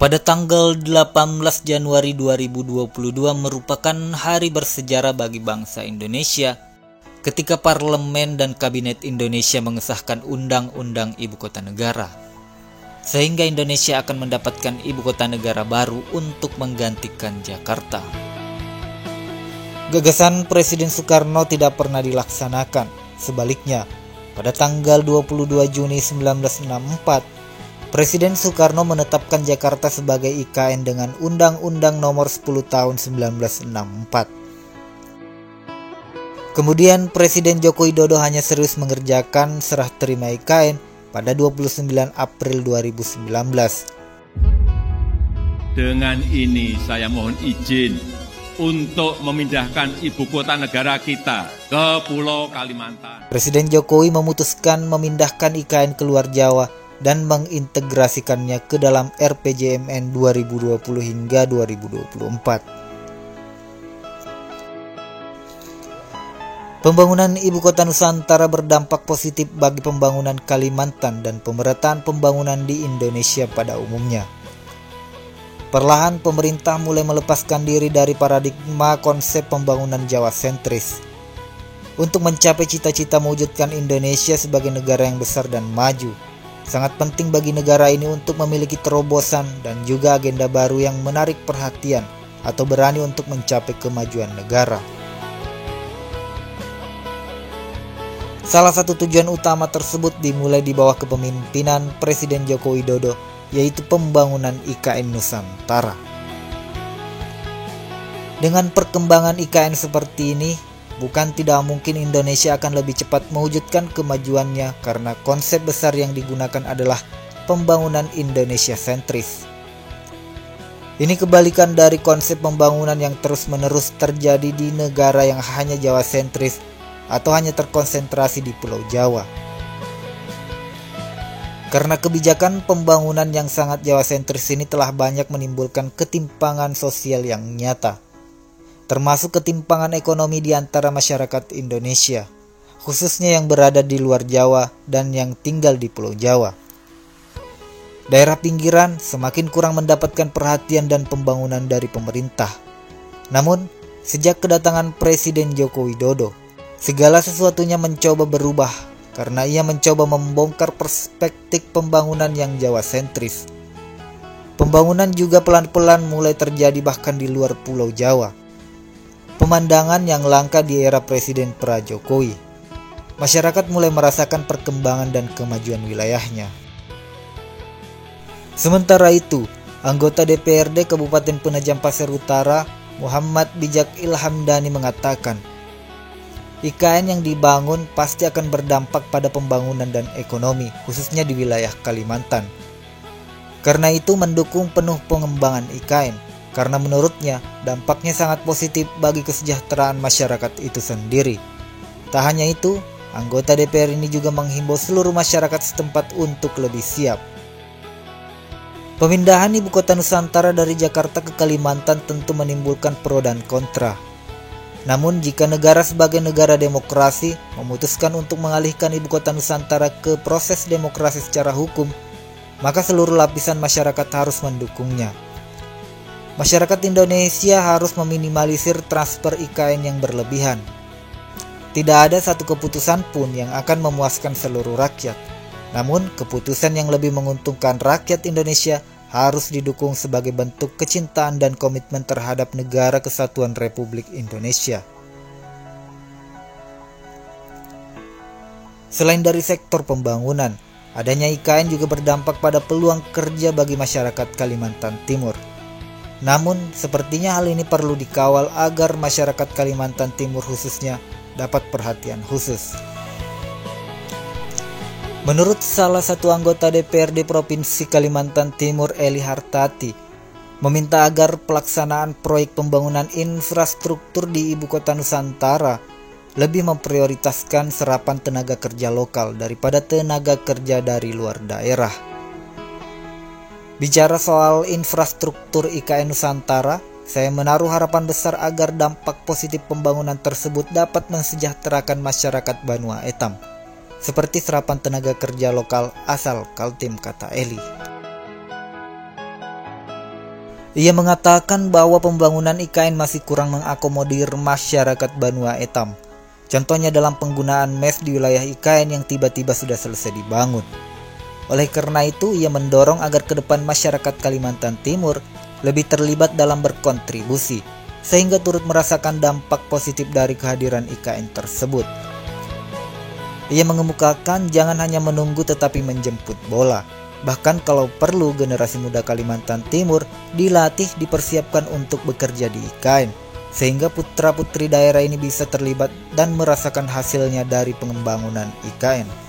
Pada tanggal 18 Januari 2022 merupakan hari bersejarah bagi bangsa Indonesia ketika Parlemen dan Kabinet Indonesia mengesahkan Undang-Undang Ibu Kota Negara, sehingga Indonesia akan mendapatkan ibu kota negara baru untuk menggantikan Jakarta. Gagasan Presiden Soekarno tidak pernah dilaksanakan. Sebaliknya, pada tanggal 22 Juni 1964, Presiden Soekarno menetapkan Jakarta sebagai IKN dengan Undang-Undang Nomor 10 Tahun 1964. Kemudian Presiden Joko Widodo hanya serius mengerjakan serah terima IKN pada 29 April 2019. Dengan ini saya mohon izin untuk memindahkan ibu kota negara kita ke Pulau Kalimantan. Presiden Jokowi memutuskan memindahkan IKN keluar Jawa dan mengintegrasikannya ke dalam RPJMN 2020 hingga 2024. Pembangunan Ibu Kota Nusantara berdampak positif bagi pembangunan Kalimantan dan pemerataan pembangunan di Indonesia pada umumnya. Perlahan pemerintah mulai melepaskan diri dari paradigma konsep pembangunan Jawa sentris untuk mencapai cita-cita mewujudkan Indonesia sebagai negara yang besar dan maju. Sangat penting bagi negara ini untuk memiliki terobosan dan juga agenda baru yang menarik perhatian atau berani untuk mencapai kemajuan negara. Salah satu tujuan utama tersebut dimulai di bawah kepemimpinan Presiden Joko Widodo, yaitu pembangunan IKN Nusantara. Dengan perkembangan IKN seperti ini, bukan tidak mungkin Indonesia akan lebih cepat mewujudkan kemajuannya karena konsep besar yang digunakan adalah pembangunan Indonesia sentris. Ini kebalikan dari konsep pembangunan yang terus-menerus terjadi di negara yang hanya Jawa sentris atau hanya terkonsentrasi di Pulau Jawa. Karena kebijakan pembangunan yang sangat Jawa sentris ini telah banyak menimbulkan ketimpangan sosial yang nyata, termasuk ketimpangan ekonomi di antara masyarakat Indonesia, khususnya yang berada di luar Jawa dan yang tinggal di Pulau Jawa. Daerah pinggiran semakin kurang mendapatkan perhatian dan pembangunan dari pemerintah. Namun, sejak kedatangan Presiden Joko Widodo, segala sesuatunya mencoba berubah karena ia mencoba membongkar perspektif pembangunan yang Jawa sentris. Pembangunan juga pelan-pelan mulai terjadi bahkan di luar Pulau Jawa. Pemandangan yang langka di era Presiden pra-Jokowi. Masyarakat mulai merasakan perkembangan dan kemajuan wilayahnya. Sementara itu, anggota DPRD Kabupaten Penajam Pasir Utara, Muhammad Bijak Ilhamdani mengatakan, IKN yang dibangun pasti akan berdampak pada pembangunan dan ekonomi, khususnya di wilayah Kalimantan. Karena itu mendukung penuh pengembangan IKN. Karena menurutnya dampaknya sangat positif bagi kesejahteraan masyarakat itu sendiri. Tak hanya itu, anggota DPR ini juga menghimbau seluruh masyarakat setempat untuk lebih siap. Pemindahan Ibu Kota Nusantara dari Jakarta ke Kalimantan tentu menimbulkan pro dan kontra. Namun jika negara sebagai negara demokrasi memutuskan untuk mengalihkan Ibu Kota Nusantara ke proses demokrasi secara hukum, maka seluruh lapisan masyarakat harus mendukungnya. Masyarakat Indonesia harus meminimalisir transfer IKN yang berlebihan. Tidak ada satu keputusan pun yang akan memuaskan seluruh rakyat. Namun, keputusan yang lebih menguntungkan rakyat Indonesia harus didukung sebagai bentuk kecintaan dan komitmen terhadap Negara Kesatuan Republik Indonesia. Selain dari sektor pembangunan, adanya IKN juga berdampak pada peluang kerja bagi masyarakat Kalimantan Timur. Namun, sepertinya hal ini perlu dikawal agar masyarakat Kalimantan Timur khususnya dapat perhatian khusus. Menurut salah satu anggota DPRD Provinsi Kalimantan Timur, Eli Hartati, meminta agar pelaksanaan proyek pembangunan infrastruktur di Ibu Kota Nusantara lebih memprioritaskan serapan tenaga kerja lokal daripada tenaga kerja dari luar daerah. Bicara soal infrastruktur IKN Nusantara, saya menaruh harapan besar agar dampak positif pembangunan tersebut dapat mensejahterakan masyarakat Banua Etam, seperti serapan tenaga kerja lokal asal Kaltim, kata Eli. Ia mengatakan bahwa pembangunan IKN masih kurang mengakomodir masyarakat Banua Etam. Contohnya dalam penggunaan MES di wilayah IKN yang tiba-tiba sudah selesai dibangun. Oleh karena itu, ia mendorong agar ke depan masyarakat Kalimantan Timur lebih terlibat dalam berkontribusi, sehingga turut merasakan dampak positif dari kehadiran IKN tersebut. Ia mengemukakan jangan hanya menunggu tetapi menjemput bola. Bahkan kalau perlu, generasi muda Kalimantan Timur dilatih, dipersiapkan untuk bekerja di IKN, sehingga putra-putri daerah ini bisa terlibat dan merasakan hasilnya dari pengembangan IKN.